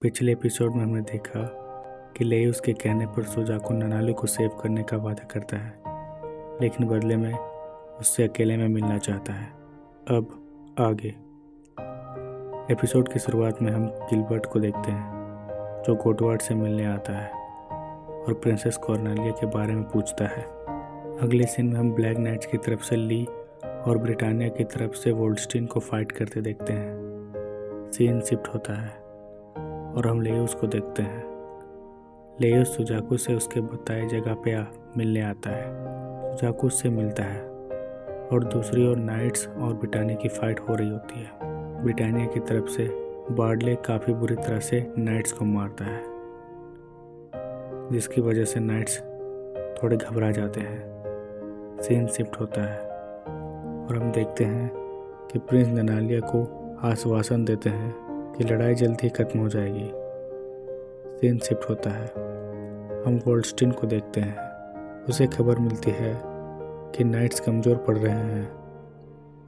पिछले एपिसोड में हमने देखा कि लेई उसके कहने पर सुजाको ननाली को सेव करने का वादा करता है, लेकिन बदले में उससे अकेले में मिलना चाहता है। अब आगे एपिसोड की शुरुआत में हम गिलबर्ट को देखते हैं, जो गोडवार्ड से मिलने आता है और प्रिंसेस कॉर्नेलिया के बारे में पूछता है। अगले सीन में हम ब्लैक नाइट्स की तरफ से ली और ब्रिटानिया की तरफ से वोल्स्टीन को फाइट करते देखते हैं। सीन शिफ्ट होता है और हम लेयूस को देखते हैं। लेयूस सुजाको से उसके बताए जगह पे मिलने आता है। सुजाको उससे मिलता है और दूसरी ओर नाइट्स और ब्रिटानिया की फाइट हो रही होती है। ब्रिटानिया की तरफ से बार्डले काफ़ी बुरी तरह से नाइट्स को मारता है, जिसकी वजह से नाइट्स थोड़े घबरा जाते हैं। सीन शिफ्ट होता है और हम देखते हैं कि प्रिंस ननालिया को आश्वासन देते हैं कि लड़ाई जल्दी ही खत्म हो जाएगी। सीन शिफ्ट होता है, हम वोल्स्टीन को देखते हैं। उसे खबर मिलती है कि नाइट्स कमज़ोर पड़ रहे हैं।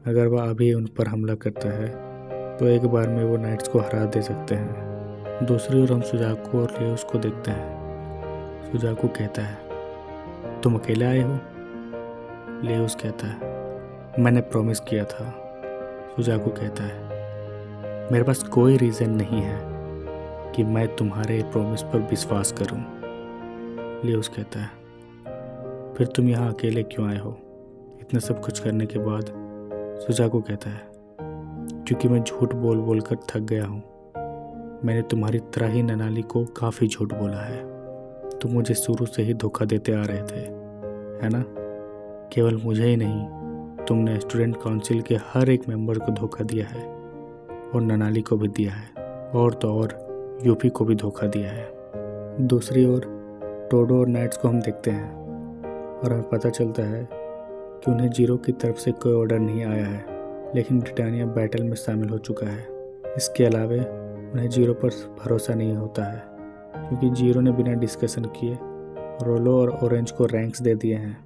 अगर वह अभी उन पर हमला करता है तो एक बार में वो नाइट्स को हरा दे सकते हैं। दूसरी ओर हम सुजाको और लेयूस को देखते हैं। सुजाको कहता है, तुम अकेले आए हो? लेयूस कहता है, मैंने प्रॉमिस किया था। सुजाको कहता है, मेरे पास कोई रीज़न नहीं है कि मैं तुम्हारे प्रॉमिस पर विश्वास करूं। लेयूस कहता है, फिर तुम यहाँ अकेले क्यों आए हो इतना सब कुछ करने के बाद? सुजाको कहता है, क्योंकि मैं झूठ बोल बोल कर थक गया हूँ। मैंने तुम्हारी तरह ही ननाली को काफ़ी झूठ बोला है। तुम मुझे शुरू से ही धोखा देते आ रहे थे, है ना? केवल मुझे ही नहीं, तुमने स्टूडेंट काउंसिल के हर एक मेंबर को धोखा दिया है और ननाली को भी दिया है, और तो और यूपी को भी धोखा दिया है। दूसरी ओर टोडो और नाइट्स को हम देखते हैं और हमें पता चलता है कि उन्हें जीरो की तरफ से कोई ऑर्डर नहीं आया है, लेकिन ब्रिटानिया बैटल में शामिल हो चुका है। इसके अलावा उन्हें जीरो पर भरोसा नहीं होता है, क्योंकि जीरो ने बिना डिस्कशन किए रोलो और ऑरेंज को रैंक्स दे दिए हैं।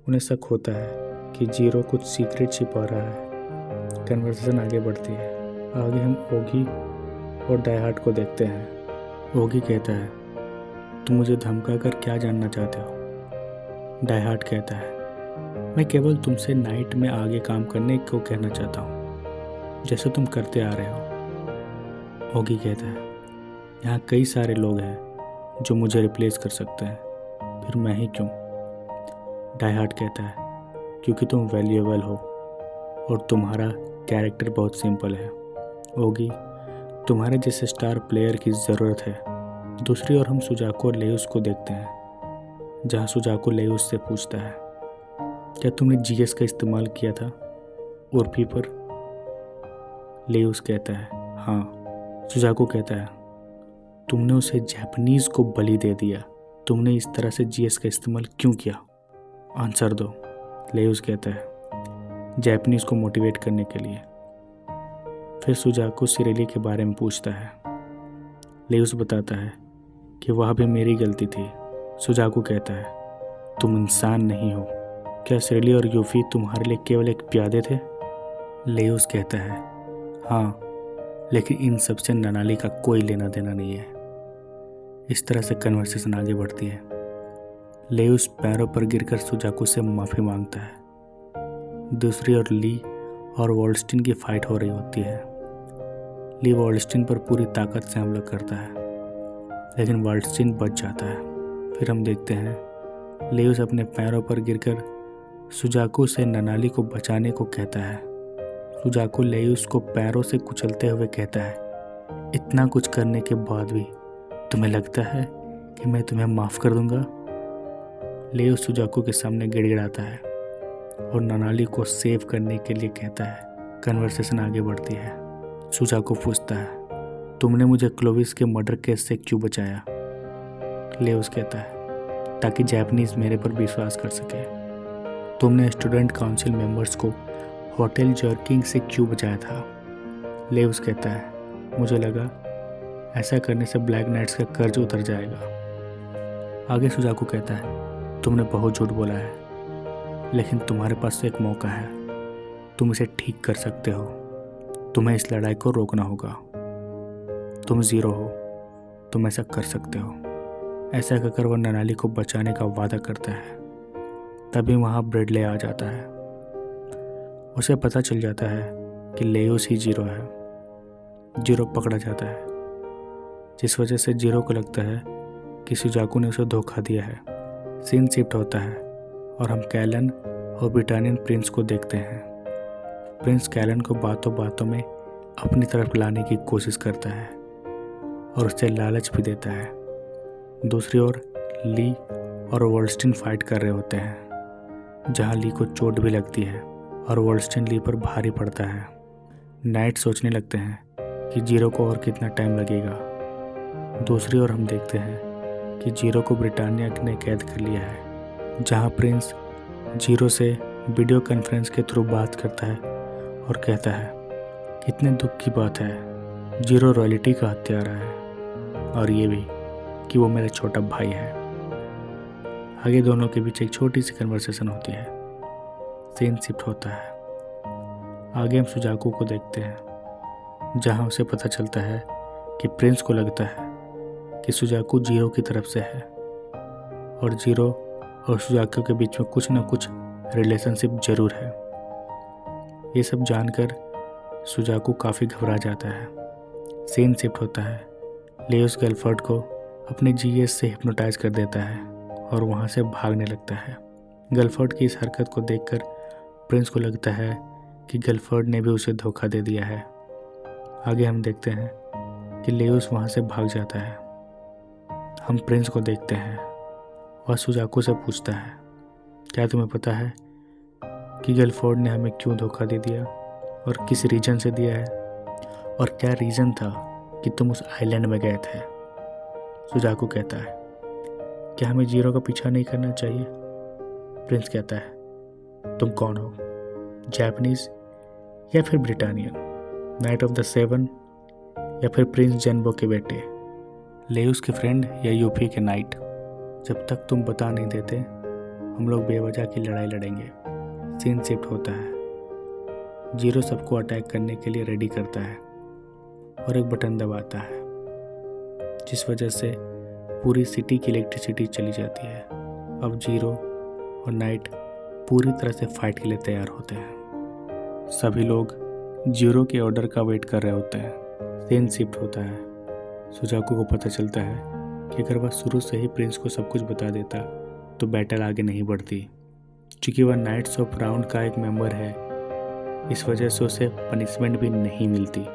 उन्हें शक होता है कि जीरो कुछ सीक्रेट छिपा रहा है। कन्वर्सेशन आगे बढ़ती है। आगे हम ओगी और डायहार्ट को देखते हैं। ओगी कहता है, तुम मुझे धमका कर क्या जानना चाहते हो? डायहार्ट कहता है, मैं केवल तुमसे नाइट में आगे काम करने को कहना चाहता हूँ, जैसे तुम करते आ रहे हो। ओगी कहता है, यहाँ कई सारे लोग हैं जो मुझे रिप्लेस कर सकते हैं, फिर मैं ही क्यों? डायहार्ट कहता है, क्योंकि तुम वैल्यूएबल हो और तुम्हारा कैरेक्टर बहुत सिंपल है। ओगी, तुम्हारे जैसे स्टार प्लेयर की ज़रूरत है। दूसरी ओर हम सुजाको और लेयूस को देखते हैं, जहाँ सुजाको लेयूस से पूछता है, क्या तुमने जीएस का इस्तेमाल किया था उर्फी पर? लेयूस कहता है, हाँ। सुजाको कहता है, तुमने उसे जापानीज़ को बलि दे दिया। तुमने इस तरह से जीएस का इस्तेमाल क्यों किया? आंसर दो। लेयूस कहता है, जापानीज़ को मोटिवेट करने के लिए। फिर सुजाको सिरेली के बारे में पूछता है। लेयूस बताता है कि वह भी मेरी गलती थी। सुजाको कहता है, तुम इंसान नहीं हो। क्या सिरेली और यूफी तुम्हारे लिए केवल एक प्यादे थे? लेयूस कहता है, हाँ, लेकिन इन सब से ननाली का कोई लेना देना नहीं है। इस तरह से कन्वर्सेशन आगे बढ़ती है। लेयूस पैरों पर गिरकर सुजाको से माफ़ी मांगता है। दूसरी ओर ली और वोल्स्टीन की फाइट हो रही होती है। ली वोल्स्टीन पर पूरी ताकत से हमला करता है, लेकिन वोल्स्टीन बच जाता है। फिर हम देखते हैं लेयूस अपने पैरों पर गिरकर सुजाको से ननाली को बचाने को कहता है। सुजाको लेयूस को पैरों से कुचलते हुए कहता है, इतना कुछ करने के बाद भी तुम्हें लगता है कि मैं तुम्हें माफ़ कर दूंगा? लेयूस सुजाको के सामने गिड़गिड़ाता है और ननाली को सेव करने के लिए कहता है। कन्वर्सेशन आगे बढ़ती है। सुजाको पूछता है, तुमने मुझे क्लोविस के मर्डर केस से क्यों बचाया? लेयूस कहता है, ताकि जापानीज़ मेरे पर विश्वास कर सके। तुमने स्टूडेंट काउंसिल मेंबर्स को होटल जर्किंग से क्यों बचाया था? लेयूस कहता है, मुझे लगा ऐसा करने से ब्लैक नाइट्स का कर्ज उतर जाएगा। आगे सुजाको कहता है, तुमने बहुत झूठ बोला है, लेकिन तुम्हारे पास एक मौका है। तुम इसे ठीक कर सकते हो। तुम्हें इस लड़ाई को रोकना होगा। तुम ज़ीरो हो तुम ऐसा कर सकते हो। ऐसा कहकर वह ननाली को बचाने का वादा करता है। तभी वहाँ ब्रेडले आ जाता है। उसे पता चल जाता है कि लेयोस ही जीरो है। जीरो पकड़ा जाता है, जिस वजह से जीरो को लगता है कि सुजाकू ने उसे धोखा दिया है। सीन शिफ्ट होता है और हम कैलन और ब्रिटानियन प्रिंस को देखते हैं। प्रिंस कैलन को बातों बातों में अपनी तरफ लाने की कोशिश करता है और उससे लालच भी देता है। दूसरी ओर ली और वोल्स्टिन फाइट कर रहे होते हैं, जहां ली को चोट भी लगती है और वोल्स्टिन ली पर भारी पड़ता है। नाइट सोचने लगते हैं कि जीरो को और कितना टाइम लगेगा। दूसरी ओर हम देखते हैं कि जीरो को ब्रिटानिया ने कैद कर लिया है, जहां प्रिंस जीरो से वीडियो कॉन्फ्रेंस के थ्रू बात करता है और कहता है, कितने दुख की बात है, जीरो रॉयल्टी का हत्यारा है, और ये भी कि वो मेरा छोटा भाई है। आगे दोनों के बीच एक छोटी सी कन्वर्सेशन होती है। सीन शिफ्ट होता है। आगे हम सुजाकू को देखते हैं, जहां उसे पता चलता है कि प्रिंस को लगता है कि सुजाकू जीरो की तरफ से है और जीरो और सुजाकू के बीच में कुछ ना कुछ रिलेशनशिप जरूर है। ये सब जानकर सुजाकू काफ़ी घबरा जाता है। सीन शिफ्ट होता है। लेयोस गलफर्ड को अपने जीएस से हिप्नोटाइज कर देता है और वहाँ से भागने लगता है। गलफर्ड की इस हरकत को देखकर प्रिंस को लगता है कि गलफर्ड ने भी उसे धोखा दे दिया है। आगे हम देखते हैं कि लेयोस वहाँ से भाग जाता है। हम प्रिंस को देखते हैं। वह सुजाकू से पूछता है, क्या तुम्हें पता है कि गलफर्ड ने हमें क्यों धोखा दे दिया और किस रीजन से दिया है, और क्या रीज़न था कि तुम उस आइलैंड में गए थे? सुजाकू कहता है, क्या हमें जीरो का पीछा नहीं करना चाहिए? प्रिंस कहता है, तुम कौन हो, जापानीज या फिर ब्रिटानियन, नाइट ऑफ द सेवन या फिर प्रिंस जेनबो के बेटे, लेयूस के फ्रेंड या यूपी के नाइट? जब तक तुम बता नहीं देते हम लोग बेवजह की लड़ाई लड़ेंगे। सीन शिफ्ट होता है। जीरो सबको अटैक करने के लिए रेडी करता है और एक बटन दबाता है, जिस वजह से पूरी सिटी की इलेक्ट्रिसिटी चली जाती है। अब जीरो और नाइट पूरी तरह से फाइट के लिए तैयार होते हैं। सभी लोग जीरो के ऑर्डर का वेट कर रहे होते हैं। सीन शिफ्ट होता है। सुजाकू को पता चलता है कि अगर वह शुरू से ही प्रिंस को सब कुछ बता देता तो बैटल आगे नहीं बढ़ती। क्योंकि वह नाइट्स ऑफ राउंड का एक मेंबर है, इस वजह से उसे पनिशमेंट भी नहीं मिलती।